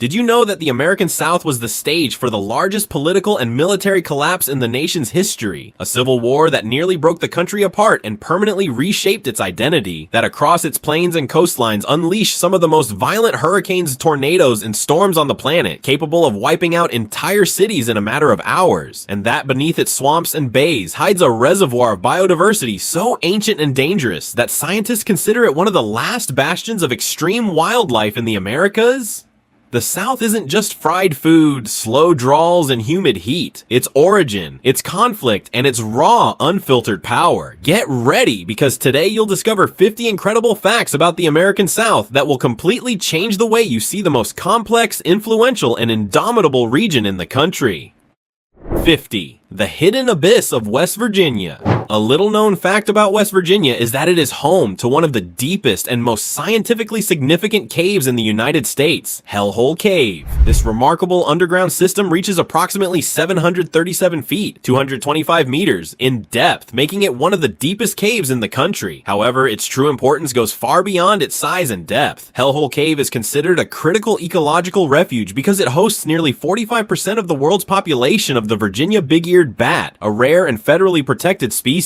Did you know that the American South was the stage for the largest political and military collapse in the nation's history? A civil war that nearly broke the country apart and permanently reshaped its identity, that across its plains and coastlines unleashed some of the most violent hurricanes, tornadoes, and storms on the planet, capable of wiping out entire cities in a matter of hours, and that beneath its swamps and bays hides a reservoir of biodiversity so ancient and dangerous that scientists consider it one of the last bastions of extreme wildlife in the Americas? The South isn't just fried food, slow drawls, and humid heat. It's origin, it's conflict, and it's raw, unfiltered power. Get ready, because today you'll discover 50 incredible facts about the American South that will completely change the way you see the most complex, influential, and indomitable region in the country. 50. The hidden abyss of West Virginia. A little known fact about West Virginia is that it is home to one of the deepest and most scientifically significant caves in the United States, Hellhole Cave. This remarkable underground system reaches approximately 737 feet, 225 meters, in depth, making it one of the deepest caves in the country. However, its true importance goes far beyond its size and depth. Hellhole Cave is considered a critical ecological refuge because it hosts nearly 45% of the world's population of the Virginia big-eared bat, a rare and federally protected species.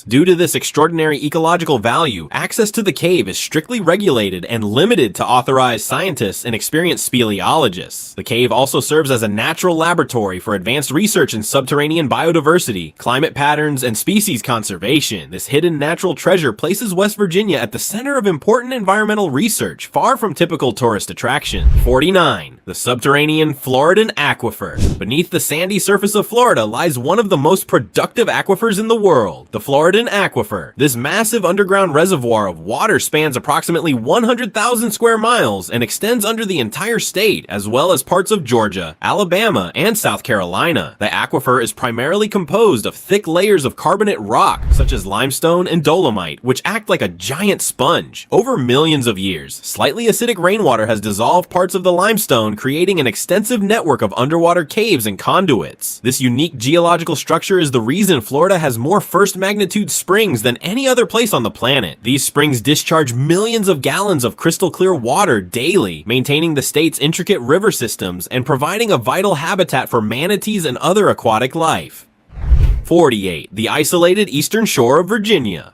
Due to this extraordinary ecological value, access to the cave is strictly regulated and limited to authorized scientists and experienced speleologists. The cave also serves as a natural laboratory for advanced research in subterranean biodiversity, climate patterns, and species conservation. This hidden natural treasure places West Virginia at the center of important environmental research, far from typical tourist attraction. 49. The subterranean Floridan Aquifer. Beneath the sandy surface of Florida lies one of the most productive aquifers in the world, the Floridan Aquifer. This massive underground reservoir of water spans approximately 100,000 square miles and extends under the entire state, as well as parts of Georgia, Alabama, and South Carolina. The aquifer is primarily composed of thick layers of carbonate rock, such as limestone and dolomite, which act like a giant sponge. Over millions of years, slightly acidic rainwater has dissolved parts of the limestone, creating an extensive network of underwater caves and conduits. This unique geological structure is the reason Florida has more first magnitude springs than any other place on the planet. These springs discharge millions of gallons of crystal clear water daily, maintaining the state's intricate river systems and providing a vital habitat for manatees and other aquatic life. 48. The isolated eastern shore of Virginia.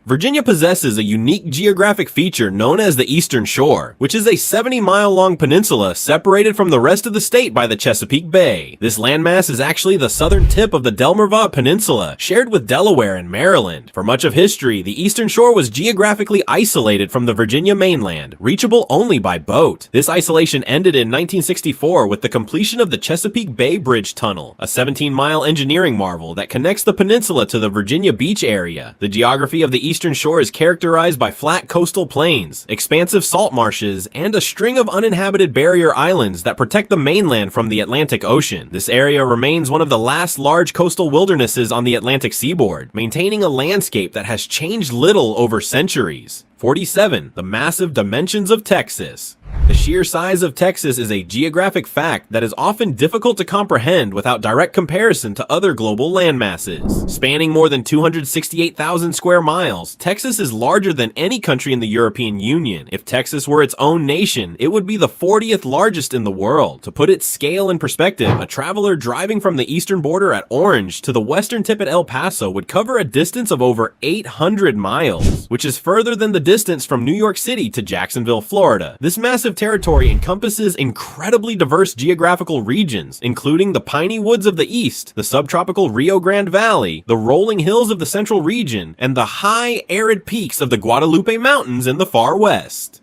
Virginia possesses a unique geographic feature known as the Eastern Shore, which is a 70-mile-long peninsula separated from the rest of the state by the Chesapeake Bay. This landmass is actually the southern tip of the Delmarva Peninsula, shared with Delaware and Maryland. For much of history, the Eastern Shore was geographically isolated from the Virginia mainland, reachable only by boat. This isolation ended in 1964 with the completion of the Chesapeake Bay Bridge Tunnel, a 17-mile engineering marvel that connects the peninsula to the Virginia Beach area. The geography of the Eastern Shore is characterized by flat coastal plains, expansive salt marshes, and a string of uninhabited barrier islands that protect the mainland from the Atlantic Ocean. This area remains one of the last large coastal wildernesses on the Atlantic seaboard, maintaining a landscape that has changed little over centuries. 47. The massive dimensions of Texas. The sheer size of Texas is a geographic fact that is often difficult to comprehend without direct comparison to other global landmasses. Spanning more than 268,000 square miles, Texas is larger than any country in the European Union. If Texas were its own nation, it would be the 40th largest in the world. To put its scale in perspective, a traveler driving from the eastern border at Orange to the western tip at El Paso would cover a distance of over 800 miles, which is further than the distance from New York City to Jacksonville, Florida. This massive territory encompasses incredibly diverse geographical regions, including the piney woods of the east, the subtropical Rio Grande Valley, the rolling hills of the central region, and the high, arid peaks of the Guadalupe Mountains in the far west.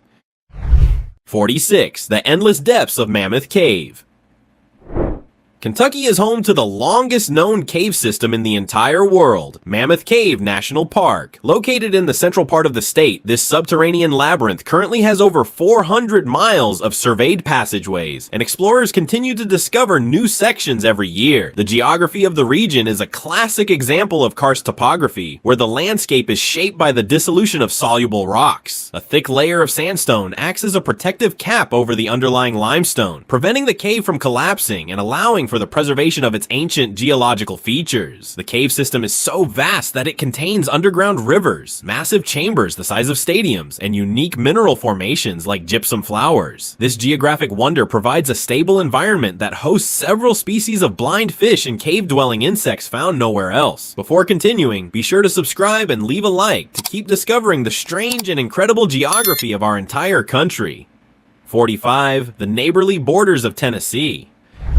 46. The endless depths of Mammoth Cave. Kentucky is home to the longest known cave system in the entire world, Mammoth Cave National Park. Located in the central part of the state, this subterranean labyrinth currently has over 400 miles of surveyed passageways, and explorers continue to discover new sections every year. The geography of the region is a classic example of karst topography, where the landscape is shaped by the dissolution of soluble rocks. A thick layer of sandstone acts as a protective cap over the underlying limestone, preventing the cave from collapsing and allowing for the preservation of its ancient geological features. The cave system is so vast that it contains underground rivers, massive chambers the size of stadiums, and unique mineral formations like gypsum flowers. This geographic wonder provides a stable environment that hosts several species of blind fish and cave-dwelling insects found nowhere else. Before continuing, be sure to subscribe and leave a like to keep discovering the strange and incredible geography of our entire country. 45. The neighborly borders of Tennessee.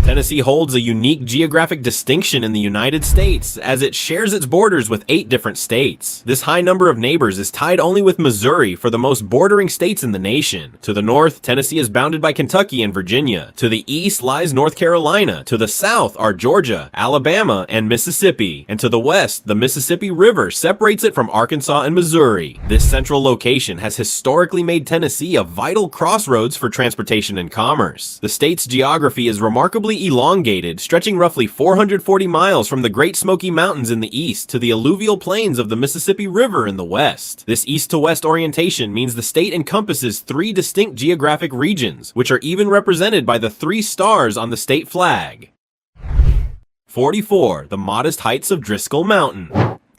Tennessee holds a unique geographic distinction in the United States as it shares its borders with 8 different states. This high number of neighbors is tied only with Missouri for the most bordering states in the nation. To the north, Tennessee is bounded by Kentucky and Virginia. To the east lies North Carolina. To the south are Georgia, Alabama, and Mississippi. And to the west, the Mississippi River separates it from Arkansas and Missouri. This central location has historically made Tennessee a vital crossroads for transportation and commerce. The state's geography is remarkably elongated, stretching roughly 440 miles from the Great Smoky Mountains in the east to the alluvial plains of the Mississippi River in the west. This east-to-west orientation means the state encompasses 3 distinct geographic regions, which are even represented by the 3 stars on the state flag. 44. The modest heights of Driscoll Mountain.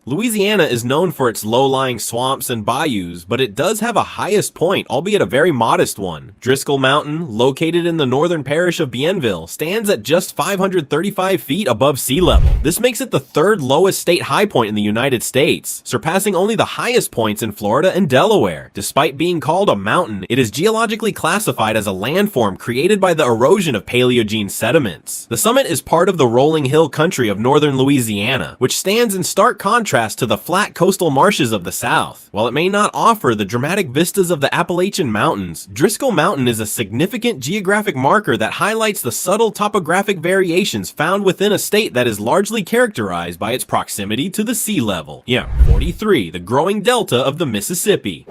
Louisiana is known for its low-lying swamps and bayous, but it does have a highest point, albeit a very modest one. Driscoll Mountain, located in the northern parish of Bienville, stands at just 535 feet above sea level. This makes it the 3rd lowest state high point in the United States, surpassing only the highest points in Florida and Delaware. Despite being called a mountain, it is geologically classified as a landform created by the erosion of Paleogene sediments. The summit is part of the rolling hill country of northern Louisiana, which stands in stark contrast to the flat coastal marshes of the south. While it may not offer the dramatic vistas of the Appalachian Mountains, Driscoll Mountain is a significant geographic marker that highlights the subtle topographic variations found within a state that is largely characterized by its proximity to the sea level. 43. The growing delta of the Mississippi.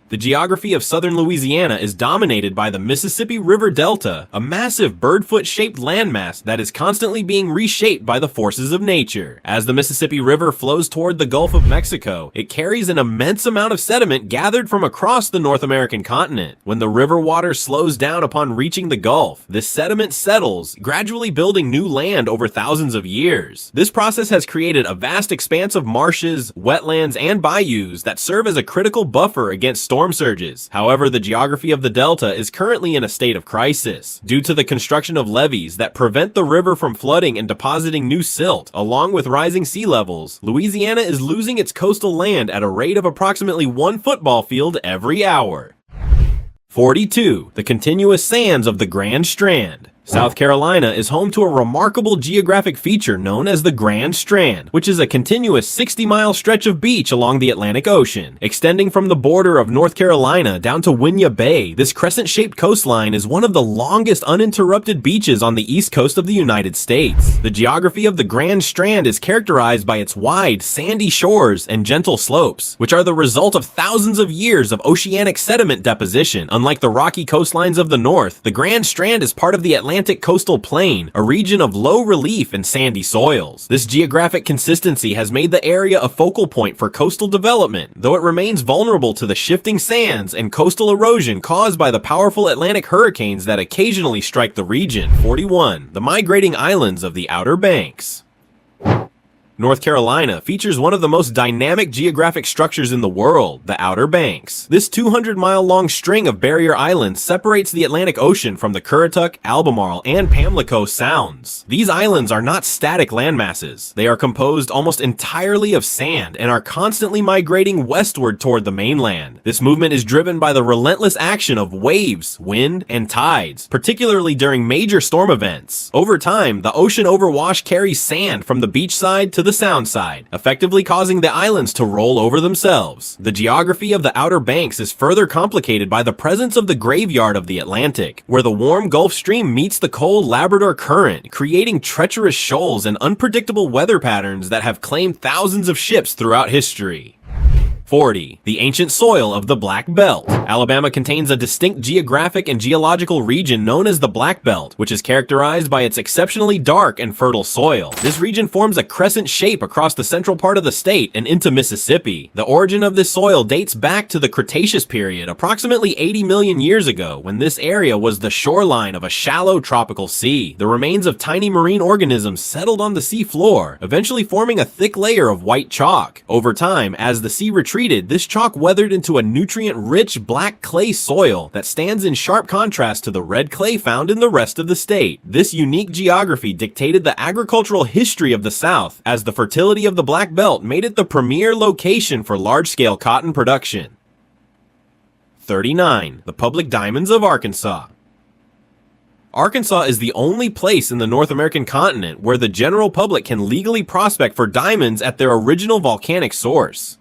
The geography of southern Louisiana is dominated by the Mississippi River Delta, a massive bird-foot-shaped landmass that is constantly being reshaped by the forces of nature. As the Mississippi River flows toward the Gulf of Mexico, it carries an immense amount of sediment gathered from across the North American continent. When the river water slows down upon reaching the Gulf, this sediment settles, gradually building new land over thousands of years. This process has created a vast expanse of marshes, wetlands, and bayous that serve as a critical buffer against storm surges. However, the geography of the delta is currently in a state of crisis. Due to the construction of levees that prevent the river from flooding and depositing new silt, along with rising sea levels, Louisiana is losing its coastal land at a rate of approximately 1 football field every hour. 42. The continuous sands of the Grand Strand. South Carolina is home to a remarkable geographic feature known as the Grand Strand, which is a continuous 60-mile stretch of beach along the Atlantic Ocean. Extending from the border of North Carolina down to Winyah Bay, this crescent-shaped coastline is one of the longest uninterrupted beaches on the east coast of the United States. The geography of the Grand Strand is characterized by its wide, sandy shores and gentle slopes, which are the result of thousands of years of oceanic sediment deposition. Unlike the rocky coastlines of the north, the Grand Strand is part of the Atlantic coastal plain, a region of low relief and sandy soils. This geographic consistency has made the area a focal point for coastal development, though it remains vulnerable to the shifting sands and coastal erosion caused by the powerful Atlantic hurricanes that occasionally strike the region. 41. The migrating islands of the Outer Banks. North Carolina features one of the most dynamic geographic structures in the world, the Outer Banks. This 200-mile-long string of barrier islands separates the Atlantic Ocean from the Currituck, Albemarle, and Pamlico Sounds. These islands are not static landmasses. They are composed almost entirely of sand and are constantly migrating westward toward the mainland. This movement is driven by the relentless action of waves, wind, and tides, particularly during major storm events. Over time, the ocean overwash carries sand from the beachside to the sound side, effectively causing the islands to roll over themselves. The geography of the Outer Banks is further complicated by the presence of the graveyard of the Atlantic, where the warm Gulf Stream meets the cold Labrador Current, creating treacherous shoals and unpredictable weather patterns that have claimed thousands of ships throughout history. 40. The ancient soil of the Black Belt. Alabama contains a distinct geographic and geological region known as the Black Belt, which is characterized by its exceptionally dark and fertile soil. This region forms a crescent shape across the central part of the state and into Mississippi. The origin of this soil dates back to the Cretaceous period, approximately 80 million years ago, when this area was the shoreline of a shallow tropical sea. The remains of tiny marine organisms settled on the sea floor, eventually forming a thick layer of white chalk. Over time, as the sea retreated, this chalk weathered into a nutrient-rich black clay soil that stands in sharp contrast to the red clay found in the rest of the state. This unique geography dictated the agricultural history of the South, as the fertility of the Black Belt made it the premier location for large-scale cotton production. 39. The Public Diamonds of Arkansas. Arkansas is the only place in the North American continent where the general public can legally prospect for diamonds at their original volcanic source.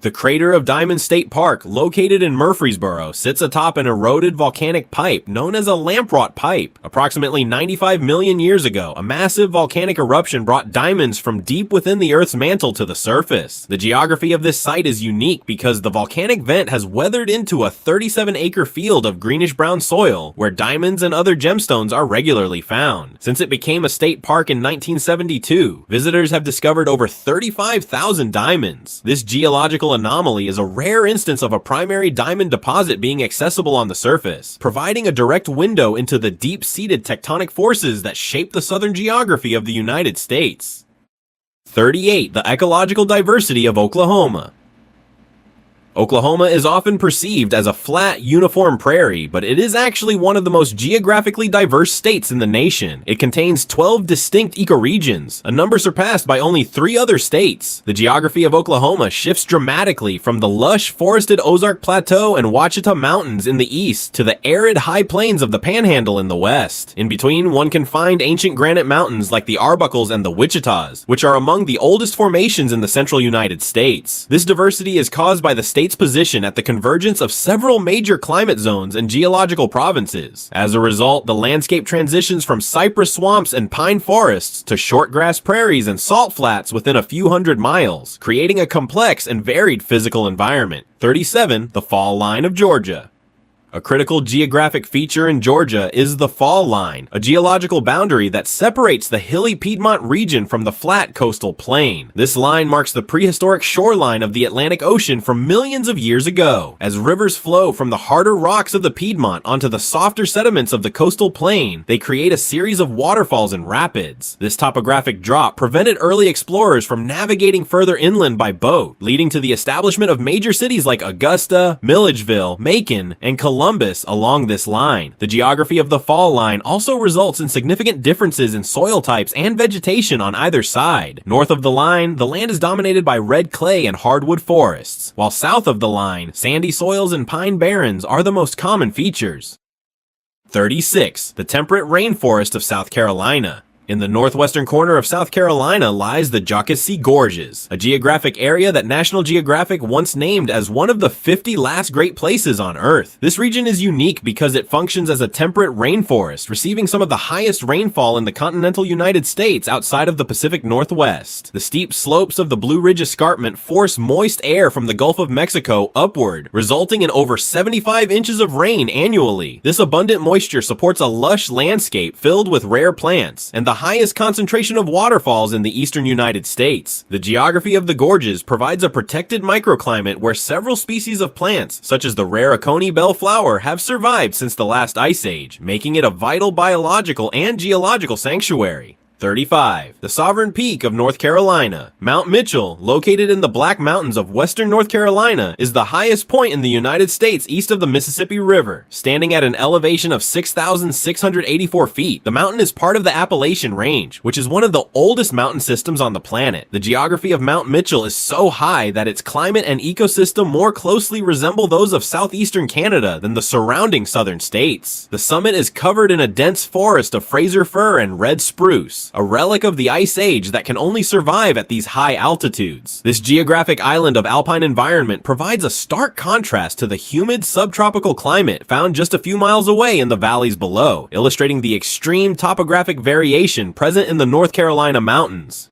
The crater of Diamond State Park, located in Murfreesboro, sits atop an eroded volcanic pipe known as a lamprot pipe. Approximately 95 million years ago, a massive volcanic eruption brought diamonds from deep within the Earth's mantle to the surface. The geography of this site is unique because the volcanic vent has weathered into a 37-acre field of greenish-brown soil where diamonds and other gemstones are regularly found. Since it became a state park in 1972, visitors have discovered over 35,000 diamonds. This geological anomaly is a rare instance of a primary diamond deposit being accessible on the surface, providing a direct window into the deep-seated tectonic forces that shape the southern geography of the United States. 38. The ecological diversity of Oklahoma. Oklahoma is often perceived as a flat, uniform prairie, but it is actually one of the most geographically diverse states in the nation. It contains 12 distinct ecoregions, a number surpassed by only 3 other states. The geography of Oklahoma shifts dramatically from the lush, forested Ozark Plateau and Ouachita Mountains in the east to the arid high plains of the Panhandle in the west. In between, one can find ancient granite mountains like the Arbuckles and the Wichitas, which are among the oldest formations in the central United States. This diversity is caused by the state's position at the convergence of several major climate zones and geological provinces. As a result, the landscape transitions from cypress swamps and pine forests to shortgrass prairies and salt flats within a few hundred miles, creating a complex and varied physical environment. 37. The Fall Line of Georgia. A critical geographic feature in Georgia is the fall line, a geological boundary that separates the hilly Piedmont region from the flat coastal plain. This line marks the prehistoric shoreline of the Atlantic Ocean from millions of years ago. As rivers flow from the harder rocks of the Piedmont onto the softer sediments of the coastal plain, they create a series of waterfalls and rapids. This topographic drop prevented early explorers from navigating further inland by boat, leading to the establishment of major cities like Augusta, Milledgeville, Macon, and Columbus along this line. The geography of the fall line also results in significant differences in soil types and vegetation on either side. North of the line, the land is dominated by red clay and hardwood forests, while south of the line, sandy soils and pine barrens are the most common features. 36. The temperate rainforest of South Carolina. In the northwestern corner of South Carolina lies the Jockettsee Gorges, a geographic area that National Geographic once named as one of the 50 last great places on Earth. This region is unique because it functions as a temperate rainforest, receiving some of the highest rainfall in the continental United States outside of the Pacific Northwest. The steep slopes of the Blue Ridge Escarpment force moist air from the Gulf of Mexico upward, resulting in over 75 inches of rain annually. This abundant moisture supports a lush landscape filled with rare plants, and the highest concentration of waterfalls in the eastern United States. The geography of the gorges provides a protected microclimate where several species of plants, such as the rare Oconee bellflower, have survived since the last ice age, making it a vital biological and geological sanctuary. 35. The Sovereign Peak of North Carolina. Mount Mitchell, located in the Black Mountains of western North Carolina, is the highest point in the United States east of the Mississippi River. Standing at an elevation of 6,684 feet, the mountain is part of the Appalachian Range, which is one of the oldest mountain systems on the planet. The geography of Mount Mitchell is so high that its climate and ecosystem more closely resemble those of southeastern Canada than the surrounding southern states. The summit is covered in a dense forest of Fraser fir and red spruce, a relic of the Ice Age that can only survive at these high altitudes. This geographic island of alpine environment provides a stark contrast to the humid subtropical climate found just a few miles away in the valleys below, illustrating the extreme topographic variation present in the North Carolina mountains.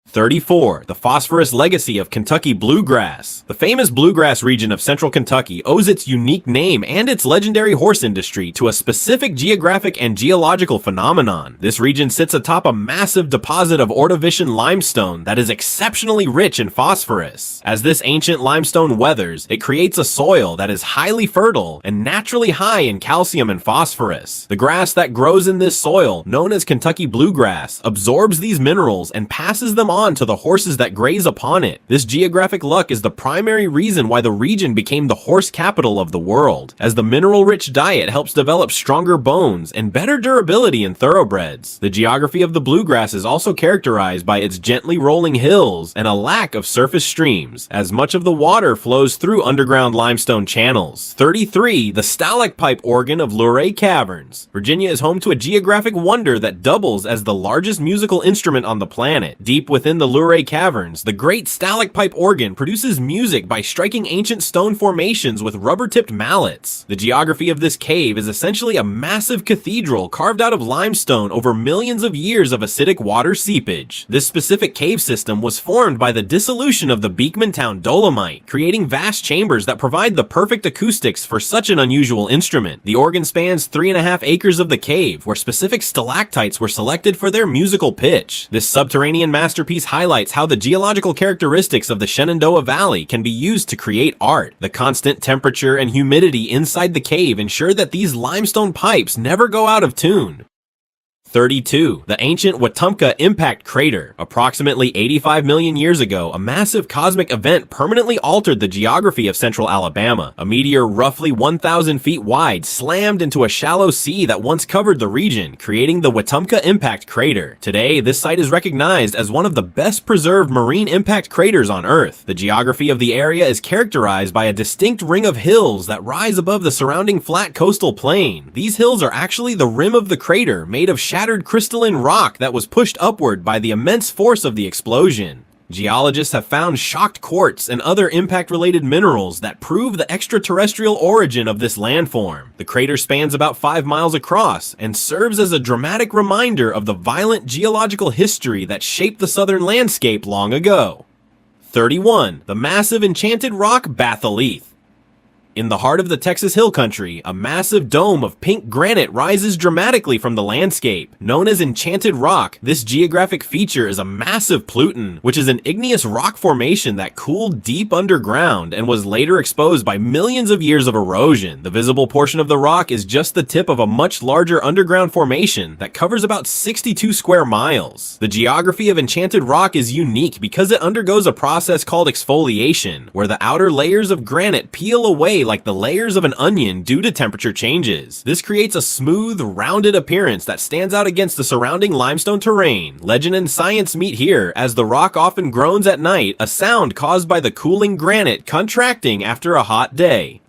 34. The phosphorus legacy of Kentucky bluegrass. The famous bluegrass region of central Kentucky owes its unique name and its legendary horse industry to a specific geographic and geological phenomenon. This region sits atop a massive deposit of Ordovician limestone that is exceptionally rich in phosphorus. As this ancient limestone weathers, it creates a soil that is highly fertile and naturally high in calcium and phosphorus. The grass that grows in this soil, known as Kentucky bluegrass, absorbs these minerals and passes them on to the horses that graze upon it. This geographic luck is the primary reason why the region became the horse capital of the world, as the mineral-rich diet helps develop stronger bones and better durability in thoroughbreds. The geography of the bluegrass is also characterized by its gently rolling hills and a lack of surface streams, as much of the water flows through underground limestone channels. 33. The stalactite organ of Luray Caverns. Virginia is home to a geographic wonder that doubles as the largest musical instrument on the planet. Deep within the Luray Caverns, the great stalactite organ produces music by striking ancient stone formations with rubber-tipped mallets. The geography of this cave is essentially a massive cathedral carved out of limestone over millions of years of acidic water seepage. This specific cave system was formed by the dissolution of the Beekmantown dolomite, creating vast chambers that provide the perfect acoustics for such an unusual instrument. The organ spans 3.5 acres of the cave, where specific stalactites were selected for their musical pitch. This subterranean masterpiece highlights how the geological characteristics of the Shenandoah Valley can be used to create art. The constant temperature and humidity inside the cave ensure that these limestone pipes never go out of tune. 32. The ancient Wetumpka impact crater. Approximately 85 million years ago, a massive cosmic event permanently altered the geography of central Alabama. A meteor roughly 1,000 feet wide slammed into a shallow sea that once covered the region, creating the Wetumpka impact crater. Today, this site is recognized as one of the best preserved marine impact craters on Earth. The geography of the area is characterized by a distinct ring of hills that rise above the surrounding flat coastal plain. These hills are actually the rim of the crater, made of shattered crystalline rock that was pushed upward by the immense force of the explosion. Geologists have found shocked quartz and other impact-related minerals that prove the extraterrestrial origin of this landform. The crater spans about 5 miles across and serves as a dramatic reminder of the violent geological history that shaped the southern landscape long ago. 31. The massive enchanted rock batholith. In the heart of the Texas Hill Country, a massive dome of pink granite rises dramatically from the landscape. Known as Enchanted Rock, this geographic feature is a massive pluton, which is an igneous rock formation that cooled deep underground and was later exposed by millions of years of erosion. The visible portion of the rock is just the tip of a much larger underground formation that covers about 62 square miles. The geography of Enchanted Rock is unique because it undergoes a process called exfoliation, where the outer layers of granite peel away like the layers of an onion due to temperature changes. This creates a smooth, rounded appearance that stands out against the surrounding limestone terrain. Legend and science meet here, as the rock often groans at night, a sound caused by the cooling granite contracting after a hot day.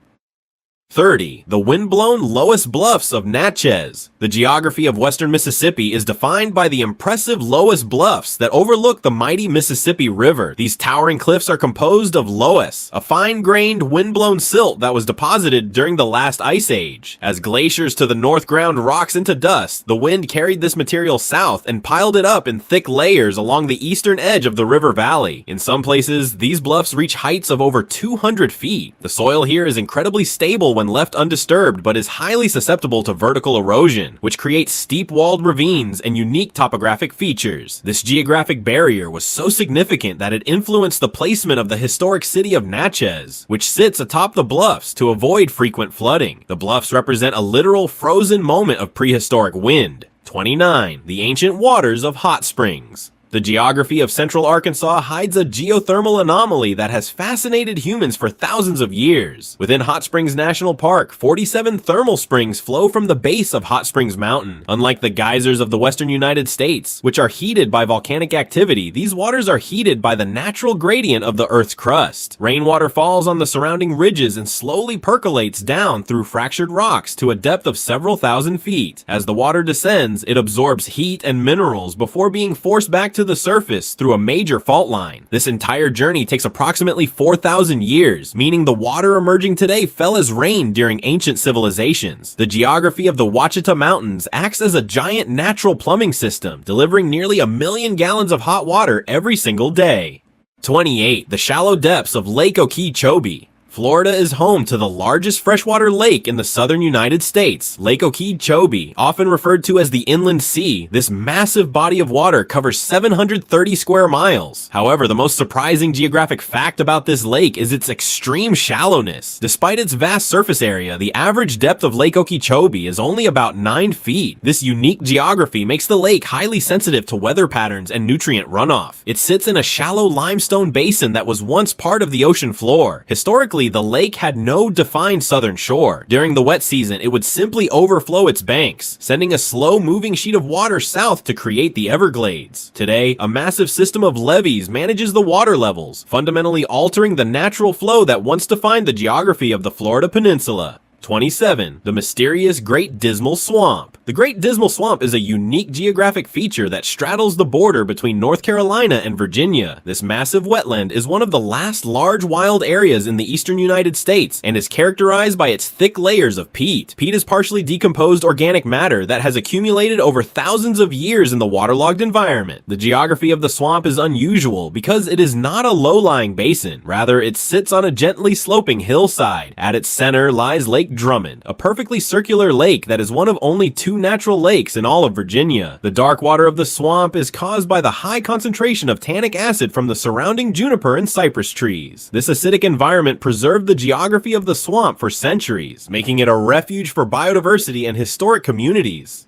30. The wind-blown Loess Bluffs of Natchez. The geography of western Mississippi is defined by the impressive Loess Bluffs that overlook the mighty Mississippi River. These towering cliffs are composed of loess, a fine-grained, wind-blown silt that was deposited during the last ice age. As glaciers to the north ground rocks into dust, the wind carried this material south and piled it up in thick layers along the eastern edge of the river valley. In some places, these bluffs reach heights of over 200 feet. The soil here is incredibly stable when left undisturbed, but is highly susceptible to vertical erosion, which creates steep-walled ravines and unique topographic features. This geographic barrier was so significant that it influenced the placement of the historic city of Natchez, which sits atop the bluffs to avoid frequent flooding. The bluffs represent a literal frozen moment of prehistoric wind. 29. The ancient waters of Hot Springs. The geography of central Arkansas hides a geothermal anomaly that has fascinated humans for thousands of years. Within Hot Springs National Park, 47 thermal springs flow from the base of Hot Springs Mountain. Unlike the geysers of the western United States, which are heated by volcanic activity, these waters are heated by the natural gradient of the Earth's crust. Rainwater falls on the surrounding ridges and slowly percolates down through fractured rocks to a depth of several thousand feet. As the water descends, it absorbs heat and minerals before being forced back to to the surface through a major fault line. This entire journey takes approximately 4,000 years, meaning the water emerging today fell as rain during ancient civilizations. The geography of the Ouachita Mountains acts as a giant natural plumbing system, delivering nearly 1 million gallons of hot water every single day. 28. The shallow depths of Lake Okeechobee. Florida is home to the largest freshwater lake in the southern United States. Lake Okeechobee, often referred to as the Inland Sea, this massive body of water covers 730 square miles. However, the most surprising geographic fact about this lake is its extreme shallowness. Despite its vast surface area, the average depth of Lake Okeechobee is only about 9 feet. This unique geography makes the lake highly sensitive to weather patterns and nutrient runoff. It sits in a shallow limestone basin that was once part of the ocean floor. Historically, the lake had no defined southern shore. During the wet season, it would simply overflow its banks, sending a slow-moving sheet of water south to create the Everglades. Today, a massive system of levees manages the water levels, fundamentally altering the natural flow that once defined the geography of the Florida Peninsula. 27. The mysterious Great Dismal Swamp. The Great Dismal Swamp is a unique geographic feature that straddles the border between North Carolina and Virginia. This massive wetland is one of the last large wild areas in the eastern United States and is characterized by its thick layers of peat. Peat is partially decomposed organic matter that has accumulated over thousands of years in the waterlogged environment. The geography of the swamp is unusual because it is not a low-lying basin. Rather, it sits on a gently sloping hillside. At its center lies Lake Drummond, a perfectly circular lake that is one of only 2 natural lakes in all of Virginia. The dark water of the swamp is caused by the high concentration of tannic acid from the surrounding juniper and cypress trees. This acidic environment preserved the geography of the swamp for centuries, making it a refuge for biodiversity and historic communities.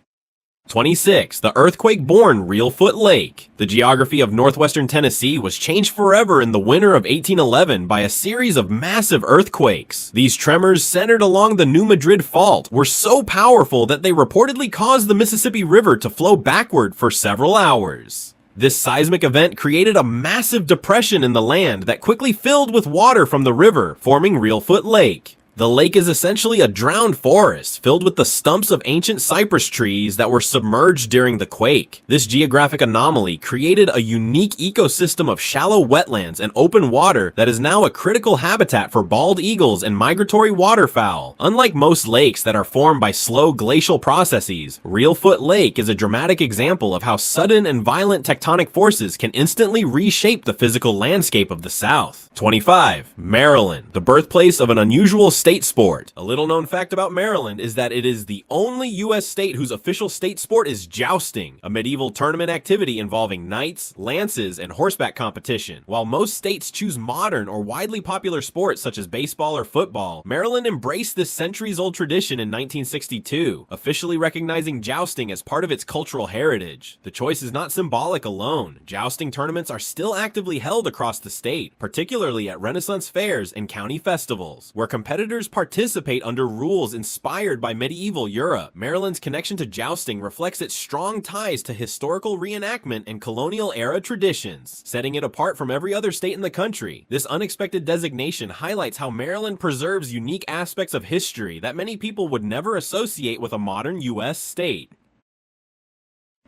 26. The earthquake-born Reelfoot Lake. The geography of northwestern Tennessee was changed forever in the winter of 1811 by a series of massive earthquakes. These tremors, centered along the New Madrid Fault, were so powerful that they reportedly caused the Mississippi River to flow backward for several hours. This seismic event created a massive depression in the land that quickly filled with water from the river, forming Reelfoot Lake. The lake is essentially a drowned forest filled with the stumps of ancient cypress trees that were submerged during the quake. This geographic anomaly created a unique ecosystem of shallow wetlands and open water that is now a critical habitat for bald eagles and migratory waterfowl. Unlike most lakes that are formed by slow glacial processes, Reelfoot Lake is a dramatic example of how sudden and violent tectonic forces can instantly reshape the physical landscape of the South. 25. Maryland, the birthplace of an unusual state sport. A little known fact about Maryland is that it is the only U.S. state whose official state sport is jousting, a medieval tournament activity involving knights, lances, and horseback competition. While most states choose modern or widely popular sports such as baseball or football, Maryland embraced this centuries-old tradition in 1962, officially recognizing jousting as part of its cultural heritage. The choice is not symbolic alone. Jousting tournaments are still actively held across the state, particularly at Renaissance fairs and county festivals, where competitors participate under rules inspired by medieval Europe. Maryland's connection to jousting reflects its strong ties to historical reenactment and colonial-era traditions, setting it apart from every other state in the country. This unexpected designation highlights how Maryland preserves unique aspects of history that many people would never associate with a modern U.S. state.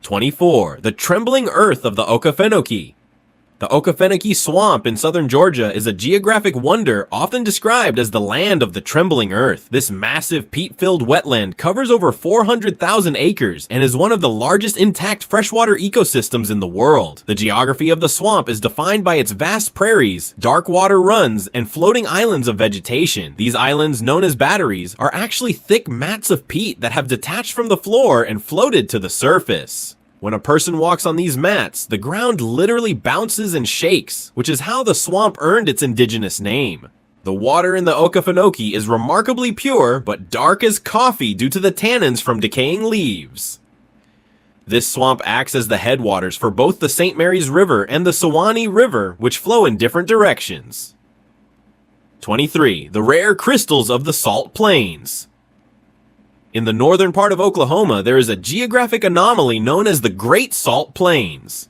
24. The trembling earth of the Okefenokee. The Okefenokee Swamp in southern Georgia is a geographic wonder often described as the land of the trembling earth. This massive peat-filled wetland covers over 400,000 acres and is one of the largest intact freshwater ecosystems in the world. The geography of the swamp is defined by its vast prairies, dark water runs, and floating islands of vegetation. These islands, known as batteries, are actually thick mats of peat that have detached from the floor and floated to the surface. When a person walks on these mats, the ground literally bounces and shakes, which is how the swamp earned its indigenous name. The water in the Okefenokee is remarkably pure, but dark as coffee due to the tannins from decaying leaves. This swamp acts as the headwaters for both the St. Mary's River and the Suwannee River, which flow in different directions. 23. The rare crystals of the Salt Plains. In the northern part of Oklahoma, there is a geographic anomaly known as the Great Salt Plains.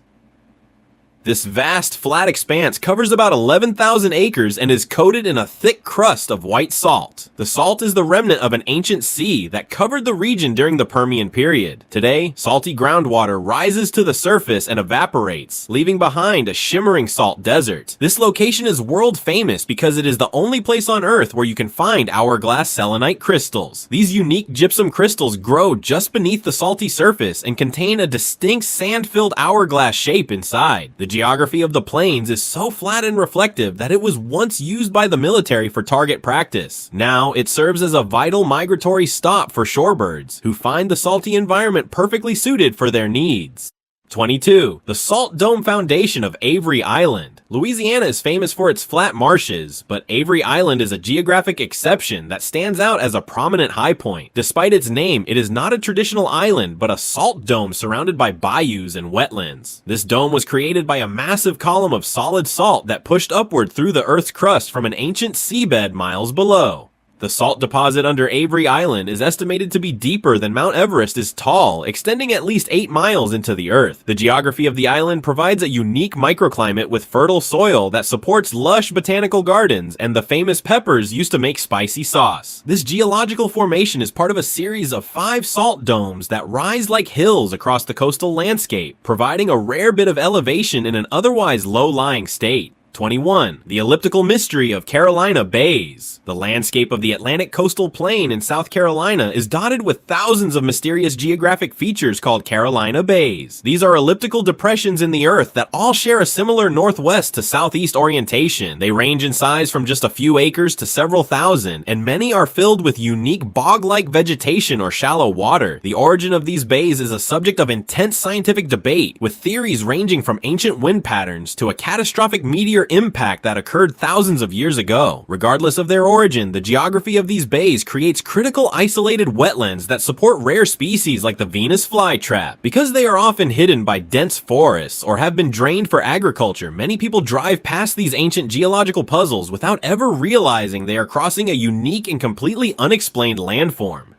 This vast, flat expanse covers about 11,000 acres and is coated in a thick crust of white salt. The salt is the remnant of an ancient sea that covered the region during the Permian period. Today, salty groundwater rises to the surface and evaporates, leaving behind a shimmering salt desert. This location is world famous because it is the only place on Earth where you can find hourglass selenite crystals. These unique gypsum crystals grow just beneath the salty surface and contain a distinct sand-filled hourglass shape inside. The geography of the plains is so flat and reflective that it was once used by the military for target practice. Now, it serves as a vital migratory stop for shorebirds, who find the salty environment perfectly suited for their needs. 22. The Salt Dome Foundation of Avery Island. Louisiana is famous for its flat marshes, but Avery Island is a geographic exception that stands out as a prominent high point. Despite its name, it is not a traditional island, but a salt dome surrounded by bayous and wetlands. This dome was created by a massive column of solid salt that pushed upward through the Earth's crust from an ancient seabed miles below. The salt deposit under Avery Island is estimated to be deeper than Mount Everest is tall, extending at least 8 miles into the earth. The geography of the island provides a unique microclimate with fertile soil that supports lush botanical gardens and the famous peppers used to make spicy sauce. This geological formation is part of a series of 5 salt domes that rise like hills across the coastal landscape, providing a rare bit of elevation in an otherwise low-lying state. 21. The elliptical mystery of Carolina Bays. The landscape of the Atlantic coastal plain in South Carolina is dotted with thousands of mysterious geographic features called Carolina Bays. These are elliptical depressions in the earth that all share a similar northwest to southeast orientation. They range in size from just a few acres to several thousand, and many are filled with unique bog-like vegetation or shallow water. The origin of these bays is a subject of intense scientific debate, with theories ranging from ancient wind patterns to a catastrophic meteor impact that occurred thousands of years ago. Regardless of their origin, the geography of these bays creates critical isolated wetlands that support rare species like the Venus flytrap. Because they are often hidden by dense forests or have been drained for agriculture, many people drive past these ancient geological puzzles without ever realizing they are crossing a unique and completely unexplained landform.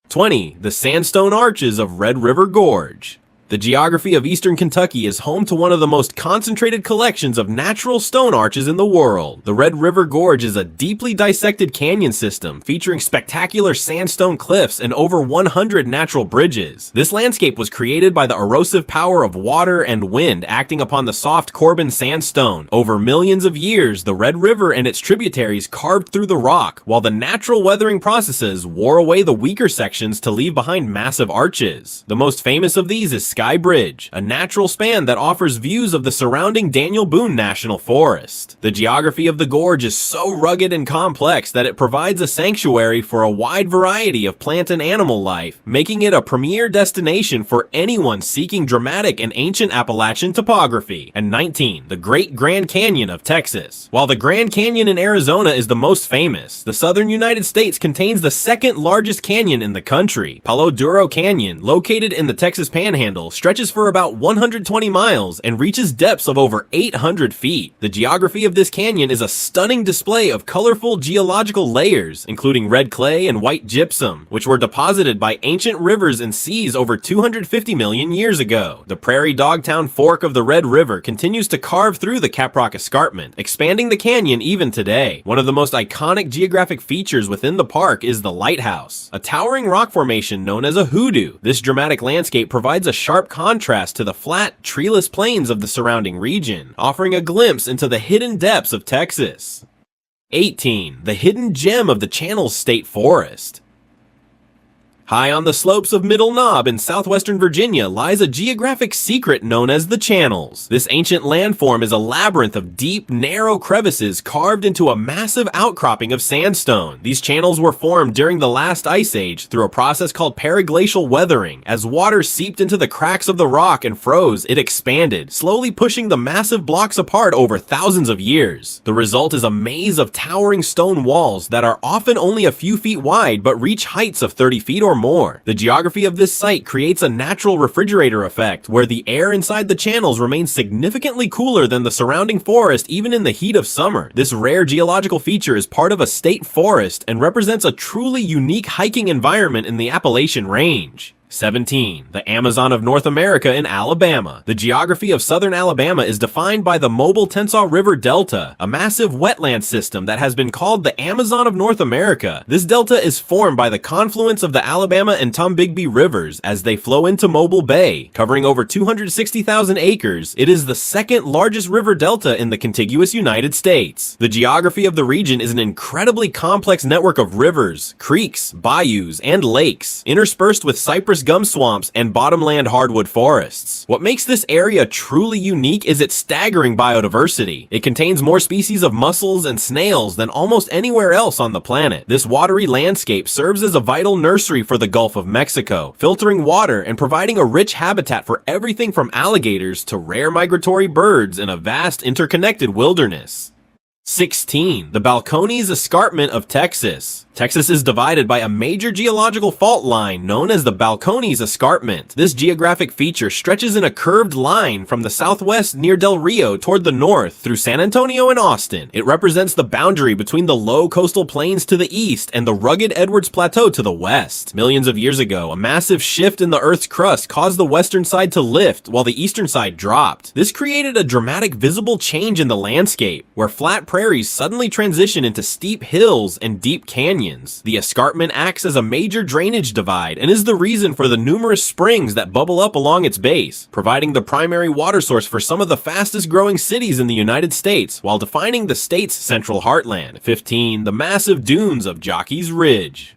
20. The Sandstone Arches of Red River Gorge. The geography of eastern Kentucky is home to one of the most concentrated collections of natural stone arches in the world. The Red River Gorge is a deeply dissected canyon system featuring spectacular sandstone cliffs and over 100 natural bridges. This landscape was created by the erosive power of water and wind acting upon the soft Corbin sandstone. Over millions of years, the Red River and its tributaries carved through the rock, while the natural weathering processes wore away the weaker sections to leave behind massive arches. The most famous of these is Sky Bridge, a natural span that offers views of the surrounding Daniel Boone National Forest. The geography of the gorge is so rugged and complex that it provides a sanctuary for a wide variety of plant and animal life, making it a premier destination for anyone seeking dramatic and ancient Appalachian topography. And 19. The Great Grand Canyon of Texas. While the Grand Canyon in Arizona is the most famous, the southern United States contains the second largest canyon in the country. Palo Duro Canyon, located in the Texas Panhandle, stretches for about 120 miles and reaches depths of over 800 feet. The geography of this canyon is a stunning display of colorful geological layers, including red clay and white gypsum, which were deposited by ancient rivers and seas over 250 million years ago. The Prairie Dogtown Fork of the Red River continues to carve through the Caprock Escarpment, expanding the canyon even today. One of the most iconic geographic features within the park is the lighthouse, a towering rock formation known as a hoodoo. This dramatic landscape provides a sharp contrast to the flat, treeless plains of the surrounding region, offering a glimpse into the hidden depths of Texas. 18. The Hidden Gem of the Channels State Forest. High on the slopes of Middle Knob in southwestern Virginia lies a geographic secret known as the Channels. This ancient landform is a labyrinth of deep, narrow crevices carved into a massive outcropping of sandstone. These channels were formed during the last ice age through a process called periglacial weathering. As water seeped into the cracks of the rock and froze, it expanded, slowly pushing the massive blocks apart over thousands of years. The result is a maze of towering stone walls that are often only a few feet wide but reach heights of 30 feet or more. The geography of this site creates a natural refrigerator effect where the air inside the channels remains significantly cooler than the surrounding forest even in the heat of summer. This rare geological feature is part of a state forest and represents a truly unique hiking environment in the Appalachian Range. 17. The Amazon of North America in Alabama. The geography of southern Alabama is defined by the Mobile Tensas River Delta, a massive wetland system that has been called the Amazon of North America. This delta is formed by the confluence of the Alabama and Tombigbee rivers as they flow into Mobile Bay. Covering over 260,000 acres, it is the second largest river delta in the contiguous United States. The geography of the region is an incredibly complex network of rivers, creeks, bayous, and lakes, interspersed with cypress gum swamps and bottomland hardwood forests. What makes this area truly unique is its staggering biodiversity. It contains more species of mussels and snails than almost anywhere else on the planet. This watery landscape serves as a vital nursery for the Gulf of Mexico, filtering water and providing a rich habitat for everything from alligators to rare migratory birds in a vast interconnected wilderness. 16. The Balcones Escarpment of Texas. Texas is divided by a major geological fault line known as the Balcones Escarpment. This geographic feature stretches in a curved line from the southwest near Del Rio toward the north through San Antonio and Austin. It represents the boundary between the low coastal plains to the east and the rugged Edwards Plateau to the west. Millions of years ago, a massive shift in the Earth's crust caused the western side to lift while the eastern side dropped. This created a dramatic visible change in the landscape, where flat prairies suddenly transition into steep hills and deep canyons. The escarpment acts as a major drainage divide and is the reason for the numerous springs that bubble up along its base, providing the primary water source for some of the fastest growing cities in the United States while defining the state's central heartland. 15. The massive dunes of Jockey's Ridge.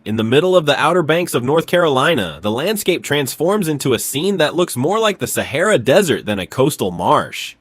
In the middle of the Outer Banks of North Carolina, the landscape transforms into a scene that looks more like the Sahara Desert than a coastal marsh.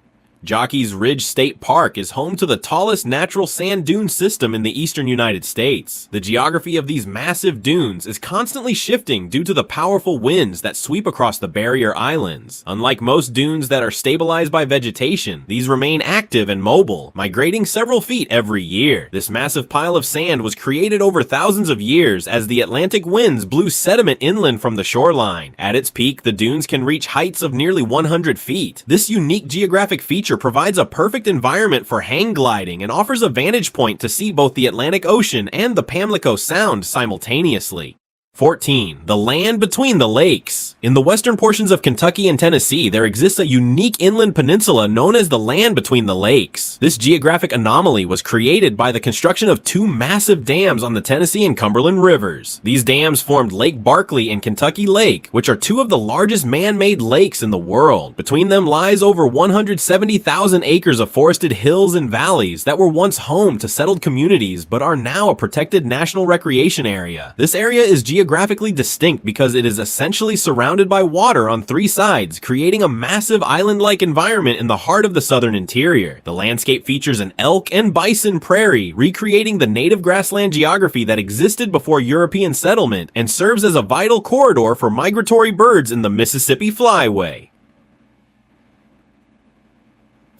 Jockey's Ridge State Park is home to the tallest natural sand dune system in the eastern United States. The geography of these massive dunes is constantly shifting due to the powerful winds that sweep across the barrier islands. Unlike most dunes that are stabilized by vegetation, these remain active and mobile, migrating several feet every year. This massive pile of sand was created over thousands of years as the Atlantic winds blew sediment inland from the shoreline. At its peak, the dunes can reach heights of nearly 100 feet. This unique geographic feature provides a perfect environment for hang gliding and offers a vantage point to see both the Atlantic Ocean and the Pamlico Sound simultaneously. 14. The land between the lakes. In the western portions of Kentucky and Tennessee, there exists a unique inland peninsula known as the land between the lakes. This geographic anomaly was created by the construction of two massive dams on the Tennessee and Cumberland rivers. These dams formed Lake Barkley and Kentucky Lake, which are two of the largest man-made lakes in the world. Between them lies over 170,000 acres of forested hills and valleys that were once home to settled communities but are now a protected national recreation area. This area is geographically distinct because it is essentially surrounded by water on three sides, creating a massive island-like environment in the heart of the southern interior. The landscape features an elk and bison prairie, recreating the native grassland geography that existed before European settlement, and serves as a vital corridor for migratory birds in the Mississippi Flyway.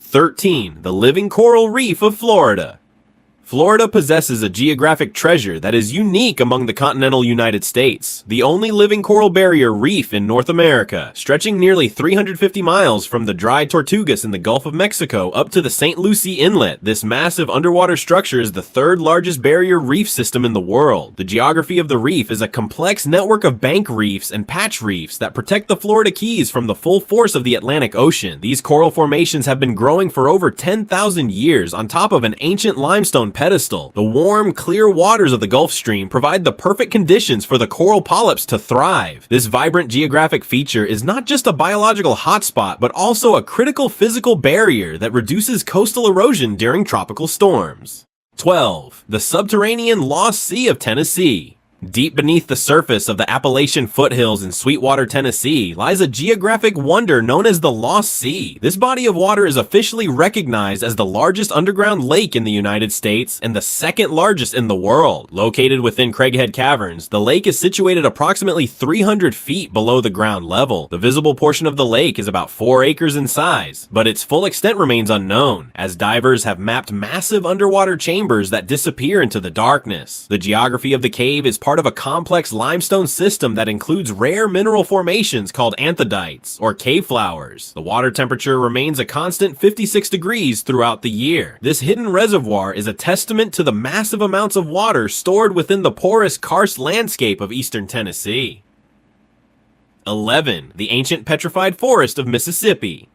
13. The living coral reef of Florida. Florida possesses a geographic treasure that is unique among the continental United States, the only living coral barrier reef in North America, stretching nearly 350 miles from the dry Tortugas in the Gulf of Mexico up to the St. Lucie Inlet. This massive underwater structure is the third largest barrier reef system in the world. The geography of the reef is a complex network of bank reefs and patch reefs that protect the Florida Keys from the full force of the Atlantic Ocean. These coral formations have been growing for over 10,000 years on top of an ancient limestone pedestal. The warm, clear waters of the Gulf Stream provide the perfect conditions for the coral polyps to thrive. This vibrant geographic feature is not just a biological hotspot, but also a critical physical barrier that reduces coastal erosion during tropical storms. 12. The subterranean Lost Sea of Tennessee. Deep beneath the surface of the Appalachian foothills in Sweetwater, Tennessee, lies a geographic wonder known as the Lost Sea. This body of water is officially recognized as the largest underground lake in the United States and the second largest in the world. Located within Craighead Caverns, the lake is situated approximately 300 feet below the ground level. The visible portion of the lake is about 4 acres in size, but its full extent remains unknown, as divers have mapped massive underwater chambers that disappear into the darkness. The geography of the cave is part of a complex limestone system that includes rare mineral formations called anthodites, or cave flowers. The water temperature remains a constant 56 degrees throughout the year. This hidden reservoir is a testament to the massive amounts of water stored within the porous karst landscape of eastern Tennessee. 11. The ancient petrified forest of Mississippi.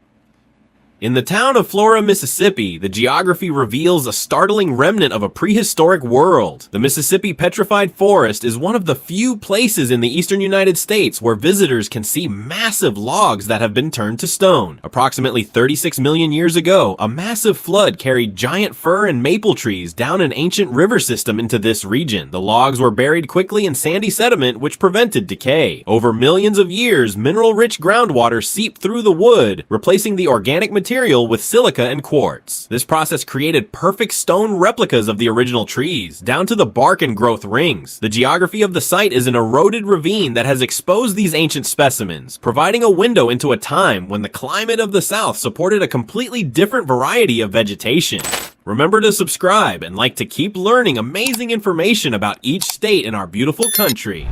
In the town of Flora, Mississippi, the geography reveals a startling remnant of a prehistoric world. The Mississippi Petrified Forest is one of the few places in the eastern United States where visitors can see massive logs that have been turned to stone. Approximately 36 million years ago, a massive flood carried giant fir and maple trees down an ancient river system into this region. The logs were buried quickly in sandy sediment which prevented decay. Over millions of years, mineral-rich groundwater seeped through the wood, replacing the organic material with silica and quartz. This process created perfect stone replicas of the original trees, down to the bark and growth rings. The geography of the site is an eroded ravine that has exposed these ancient specimens, providing a window into a time when the climate of the South supported a completely different variety of vegetation. Remember to subscribe and like to keep learning amazing information about each state in our beautiful country.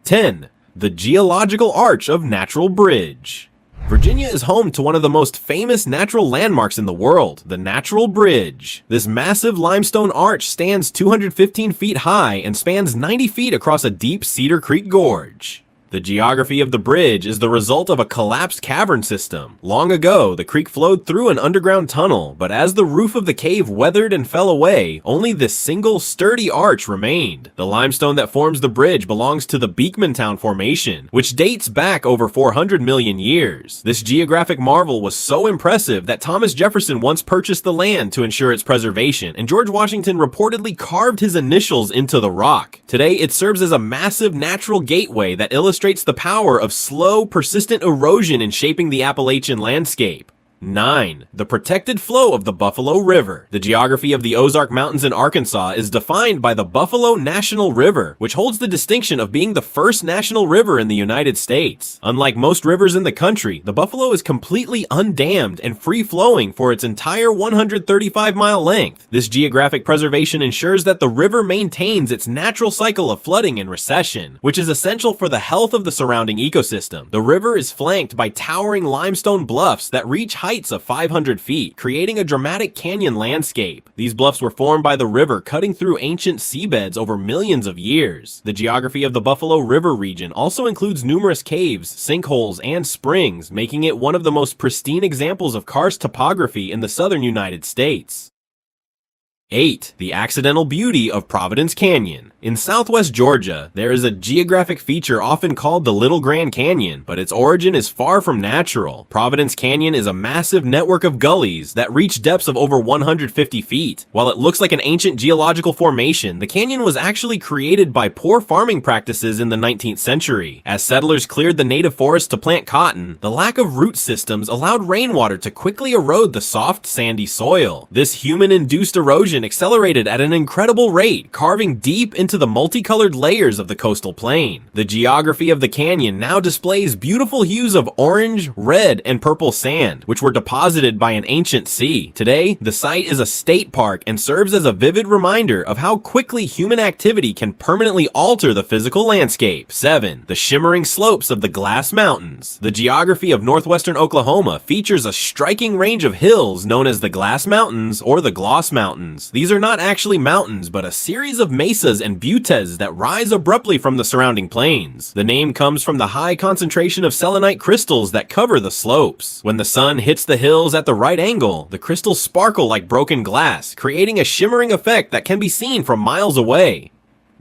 10. The Geological Arch of Natural Bridge. Virginia is home to one of the most famous natural landmarks in the world, the Natural Bridge. This massive limestone arch stands 215 feet high and spans 90 feet across a deep Cedar Creek gorge. The geography of the bridge is the result of a collapsed cavern system. Long ago, the creek flowed through an underground tunnel, but as the roof of the cave weathered and fell away, only this single sturdy arch remained. The limestone that forms the bridge belongs to the Beekmantown Formation, which dates back over 400 million years. This geographic marvel was so impressive that Thomas Jefferson once purchased the land to ensure its preservation, and George Washington reportedly carved his initials into the rock. Today, it serves as a massive natural gateway that illustrates the power of slow, persistent erosion in shaping the Appalachian landscape. 9. The protected flow of the Buffalo River. The geography of the Ozark Mountains in Arkansas is defined by the Buffalo National River, which holds the distinction of being the first national river in the United States. Unlike most rivers in the country, the Buffalo is completely undammed and free-flowing for its entire 135-mile length. This geographic preservation ensures that the river maintains its natural cycle of flooding and recession, which is essential for the health of the surrounding ecosystem. The river is flanked by towering limestone bluffs that reach heights of 500 feet, creating a dramatic canyon landscape. These bluffs were formed by the river cutting through ancient seabeds over millions of years. The geography of the Buffalo River region also includes numerous caves, sinkholes, and springs, making it one of the most pristine examples of karst topography in the southern United States. 8. The accidental beauty of Providence Canyon. In southwest Georgia, there is a geographic feature often called the Little Grand Canyon, but its origin is far from natural. Providence Canyon is a massive network of gullies that reach depths of over 150 feet. While it looks like an ancient geological formation, the canyon was actually created by poor farming practices in the 19th century. As settlers cleared the native forests to plant cotton, the lack of root systems allowed rainwater to quickly erode the soft, sandy soil. This human-induced erosion accelerated at an incredible rate, carving deep into the multicolored layers of the coastal plain. The geography of the canyon now displays beautiful hues of orange, red, and purple sand, which were deposited by an ancient sea. Today, the site is a state park and serves as a vivid reminder of how quickly human activity can permanently alter the physical landscape. 7. The shimmering slopes of the Glass Mountains. The geography of northwestern Oklahoma features a striking range of hills known as the Glass Mountains or the Gloss Mountains. These are not actually mountains, but a series of mesas and buttes that rise abruptly from the surrounding plains. The name comes from the high concentration of selenite crystals that cover the slopes. When the sun hits the hills at the right angle, the crystals sparkle like broken glass, creating a shimmering effect that can be seen from miles away.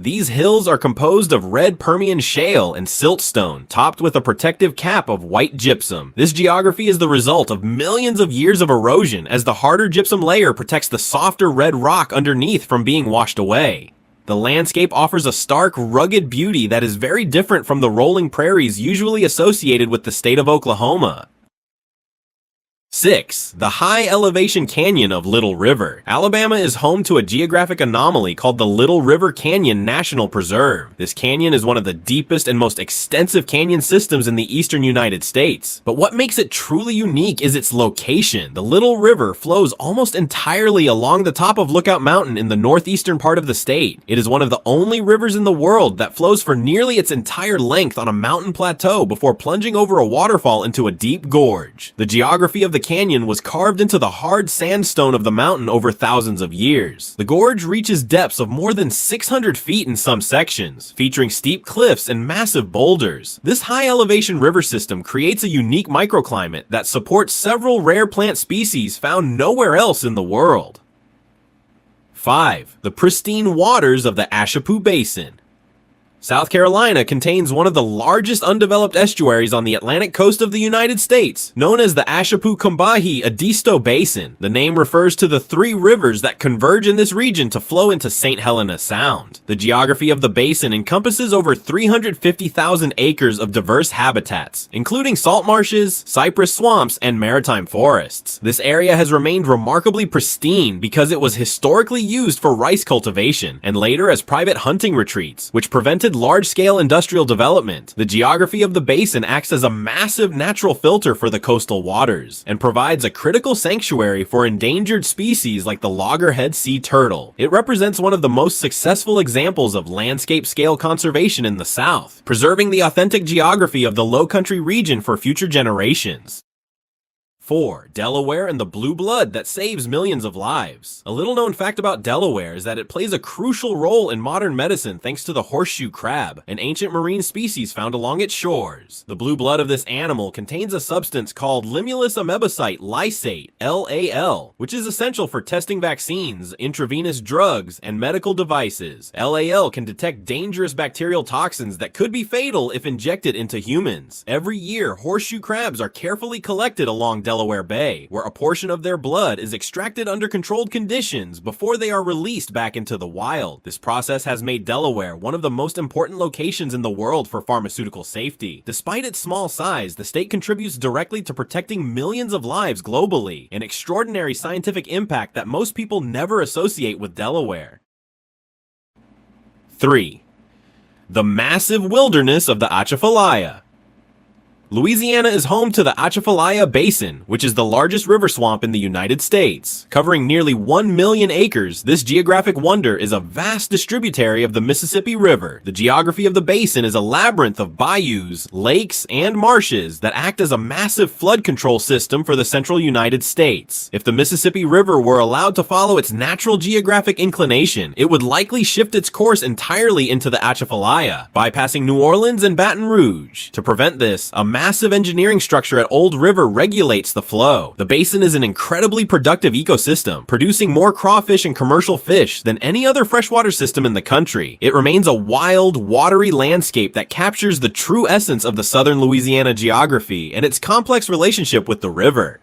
These hills are composed of red Permian shale and siltstone, topped with a protective cap of white gypsum. This geography is the result of millions of years of erosion, as the harder gypsum layer protects the softer red rock underneath from being washed away. The landscape offers a stark, rugged beauty that is very different from the rolling prairies usually associated with the state of Oklahoma. 6. The High Elevation Canyon of Little River. Alabama is home to a geographic anomaly called the Little River Canyon National Preserve. This canyon is one of the deepest and most extensive canyon systems in the eastern United States. But what makes it truly unique is its location. The Little River flows almost entirely along the top of Lookout Mountain in the northeastern part of the state. It is one of the only rivers in the world that flows for nearly its entire length on a mountain plateau before plunging over a waterfall into a deep gorge. The geography of the the canyon was carved into the hard sandstone of the mountain over thousands of years. The gorge reaches depths of more than 600 feet in some sections, featuring steep cliffs and massive boulders. This high-elevation river system creates a unique microclimate that supports several rare plant species found nowhere else in the world. 5. The pristine waters of the Ashepoo Basin. South Carolina contains one of the largest undeveloped estuaries on the Atlantic coast of the United States, known as the Ashepoo-Combahee-Edisto Basin. The name refers to the three rivers that converge in this region to flow into St. Helena Sound. The geography of the basin encompasses over 350,000 acres of diverse habitats, including salt marshes, cypress swamps, and maritime forests. This area has remained remarkably pristine because it was historically used for rice cultivation, and later as private hunting retreats, which prevented large-scale industrial development. The geography of the basin acts as a massive natural filter for the coastal waters, and provides a critical sanctuary for endangered species like the loggerhead sea turtle. It represents one of the most successful examples of landscape-scale conservation in the South, preserving the authentic geography of the Lowcountry region for future generations. 4. Delaware and the blue blood that saves millions of lives. A little known fact about Delaware is that it plays a crucial role in modern medicine thanks to the horseshoe crab, an ancient marine species found along its shores. The blue blood of this animal contains a substance called Limulus amebocyte lysate, LAL, which is essential for testing vaccines, intravenous drugs, and medical devices. LAL can detect dangerous bacterial toxins that could be fatal if injected into humans. Every year, horseshoe crabs are carefully collected along Delaware Bay, where a portion of their blood is extracted under controlled conditions before they are released back into the wild. This process has made Delaware one of the most important locations in the world for pharmaceutical safety. Despite its small size, the state contributes directly to protecting millions of lives globally, an extraordinary scientific impact that most people never associate with Delaware. 3. The massive wilderness of the Atchafalaya. Louisiana is home to the Atchafalaya Basin, which is the largest river swamp in the United States. Covering nearly 1 million acres, this geographic wonder is a vast distributary of the Mississippi River. The geography of the basin is a labyrinth of bayous, lakes, and marshes that act as a massive flood control system for the central United States. If the Mississippi River were allowed to follow its natural geographic inclination, it would likely shift its course entirely into the Atchafalaya, bypassing New Orleans and Baton Rouge. To prevent this, a massive engineering structure at Old River regulates the flow. The basin is an incredibly productive ecosystem, producing more crawfish and commercial fish than any other freshwater system in the country. It remains a wild, watery landscape that captures the true essence of the southern Louisiana geography and its complex relationship with the river.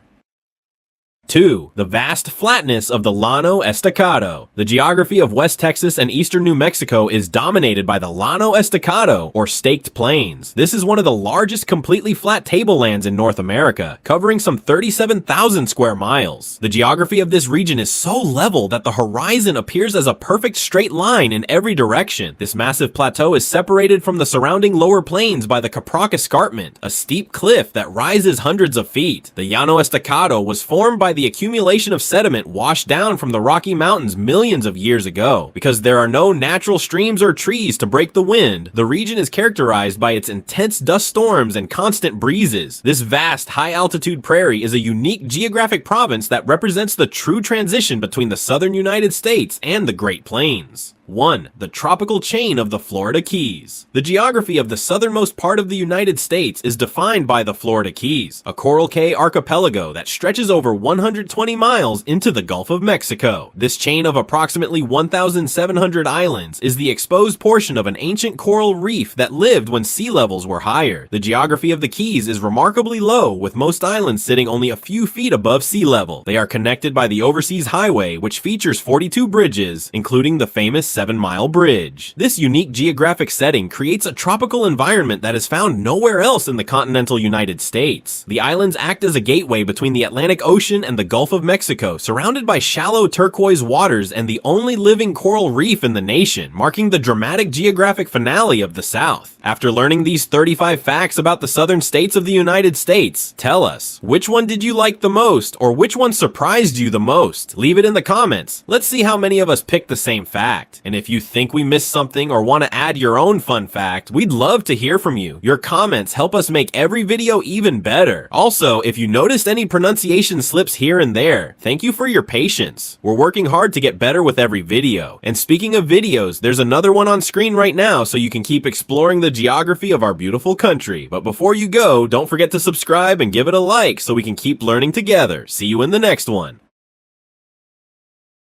2. The vast flatness of the Llano Estacado. The geography of West Texas and eastern New Mexico is dominated by the Llano Estacado, or staked plains. This is one of the largest completely flat tablelands in North America, covering some 37,000 square miles. The geography of this region is so level that the horizon appears as a perfect straight line in every direction. This massive plateau is separated from the surrounding lower plains by the Caprock Escarpment, a steep cliff that rises hundreds of feet. The Llano Estacado was formed by the accumulation of sediment washed down from the Rocky Mountains millions of years ago. Because there are no natural streams or trees to break the wind, the region is characterized by its intense dust storms and constant breezes. This vast, high-altitude prairie is a unique geographic province that represents the true transition between the southern United States and the Great Plains. 1. The tropical chain of the Florida Keys. The geography of the southernmost part of the United States is defined by the Florida Keys, a coral cay archipelago that stretches over 120 miles into the Gulf of Mexico. This chain of approximately 1,700 islands is the exposed portion of an ancient coral reef that lived when sea levels were higher. The geography of the Keys is remarkably low, with most islands sitting only a few feet above sea level. They are connected by the Overseas Highway, which features 42 bridges, including the famous 7-mile bridge. This unique geographic setting creates a tropical environment that is found nowhere else in the continental United States. The islands act as a gateway between the Atlantic Ocean and the Gulf of Mexico, surrounded by shallow turquoise waters and the only living coral reef in the nation, marking the dramatic geographic finale of the South. After learning these 35 facts about the southern states of the United States, tell us, which one did you like the most, or which one surprised you the most? Leave it in the comments. Let's see how many of us picked the same fact. And if you think we missed something or want to add your own fun fact, we'd love to hear from you. Your comments help us make every video even better. Also, if you noticed any pronunciation slips here and there, thank you for your patience. We're working hard to get better with every video. And speaking of videos, there's another one on screen right now so you can keep exploring the geography of our beautiful country. But before you go, don't forget to subscribe and give it a like so we can keep learning together. See you in the next one.